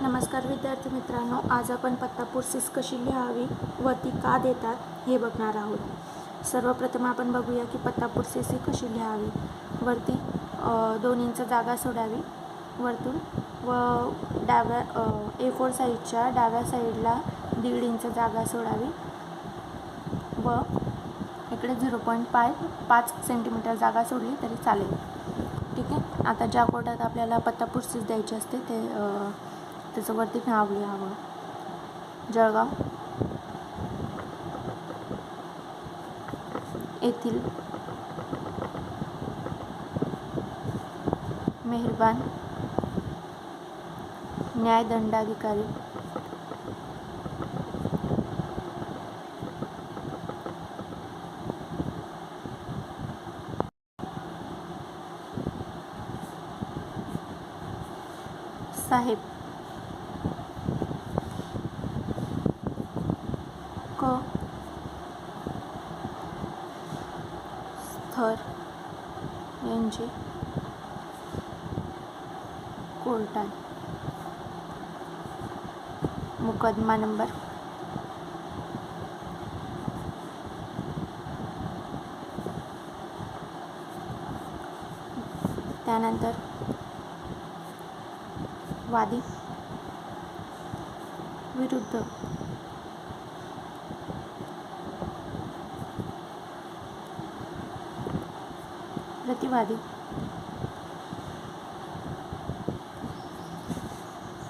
नमस्कार विद्यार्थी मित्रांनो, आज आपण पत्ता प्रोसेस कशी लिहावी व ती का देतात हे बघणार आहोत। सर्वप्रथम आपण बघूया की पत्ता प्रोसेस ही कशी लिहावी। वरती 2 इंच जागा सोडावी वरतून व डाव्या A4 साईजच्या डाव्या साईडला 1.5 इंच जागा सोडावी व इकडे 0.5 सेंटीमीटर जागा सोडली तरी चालेल। ठीक आहे। आता ज्या कोड्यात आपल्याला पत्ता प्रोसेस द्यायची असते त्याचं वरती नाव लिहावं। जळगाव येथील मेहरबान न्यायदंडाधिकारी साहेब क स्थर यांचे कोर्टात मुकदमा नंबर त्यानंतर वादी विरुद्ध प्रतिवादी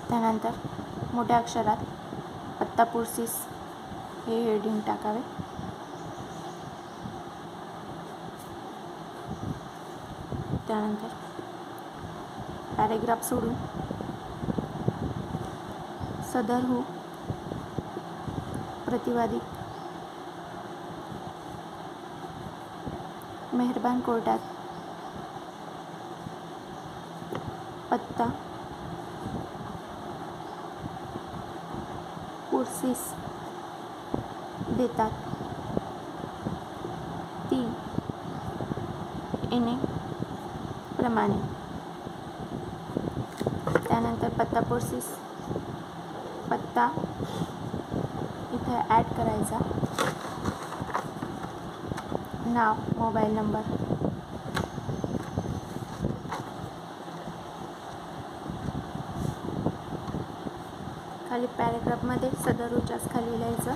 त्यानंतर मोठ्या अक्षरात पत्ता प्रोसेस हे हेडिंग टाकावे। त्यानंतर पॅरेग्राफ सोडून सदर प्रतिवादी मेहरबान कोर्टात पत्ता प्रोसेस देतात ती येणे प्रमाणे। त्यानंतर पत्ता प्रोसेस पत्ता इथे ॲड करायचा, नाव, मोबाईल नंबर, खाली पॅरेग्राफमध्ये सदरूच्याच खाली लिहायचं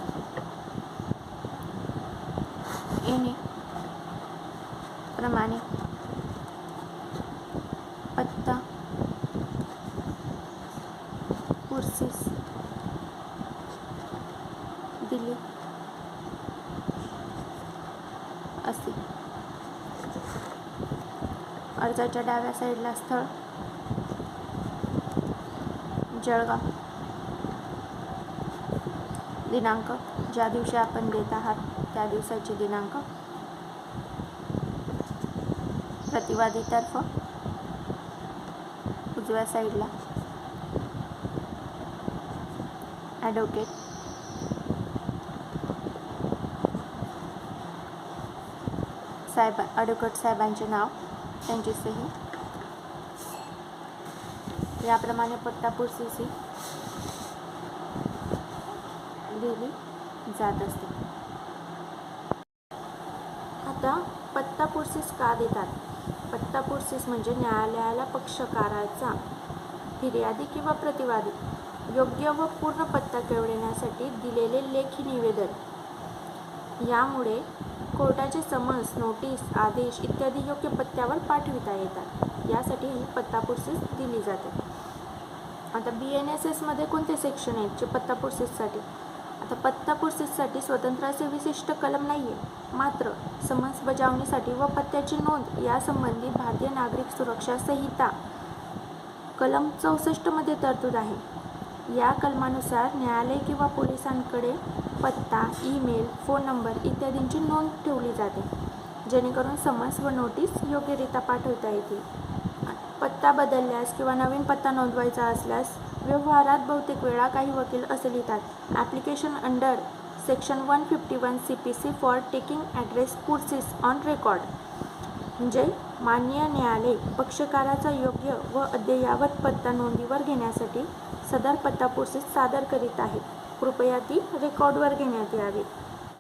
येणे प्रमाणे पत्ता प्रोसेस दिली असे। अर्जाच्या डाव्या साईडला स्थळ जळगाव, दिनांक ज्या दिवशी आपण देत आहात त्या दिवसाचे दिनांक, प्रतिवादीतर्फ उजव्या साईडला ॲडव्होकेट, ॲडव्होकेट साहेबांचे नाव, त्यांची सही। याप्रमाणे पत्ता प्रोसेस ही लिहिली जात असते। आता पत्ता प्रोसेस का देतात? पत्ता प्रोसेस म्हणजे न्यायालयाला पक्षकाराचा फिर्यादी किंवा प्रतिवादी योग्य व पूर्ण पत्ता कळविण्यासाठी दिलेले लेखी निवेदन। यामुळे कोर्टाचे समन्स, नोटीस, आदेश इत्यादी योग्य पत्त्यावर पाठविता येतात। यासाठी ही पत्ता प्रोसेस दिली जाते। आता BNSS मध्ये कोणते सेक्शन आहेत जे पत्ता प्रोसेससाठी? आता पत्ता प्रोसेससाठी स्वतंत्र असे विशिष्ट कलम नाही आहे, मात्र समन्स बजावणीसाठी व पत्त्याची नोंद यासंबंधी भारतीय नागरिक सुरक्षा संहिता कलम 64 मध्ये तरतूद आहे। या कलमानुसार न्यायालय किंवा पोलिसांकडे पत्ता, ईमेल, फोन नंबर इत्यादींची नोंद ठेवली जाते, जेणेकरून समन्स व नोटीस योग्यरित्या पाठवता येतील। पत्ता बदलल्यास किंवा नवीन पत्ता नोंदवायचा असल्यास व्यवहारात बहुतेक वेळा काही वकील असे लिहितात, application under section 151 CPC for taking address process on record, म्हणजे माननीय न्यायालय पक्षकाराचा योग्य व अद्ययावत पत्ता नोंदीवर घेण्यासाठी सदर पत्ता पुस्तिका सादर करीत आहे. कृपया ती रेकॉर्डवर घेण्यात यावी.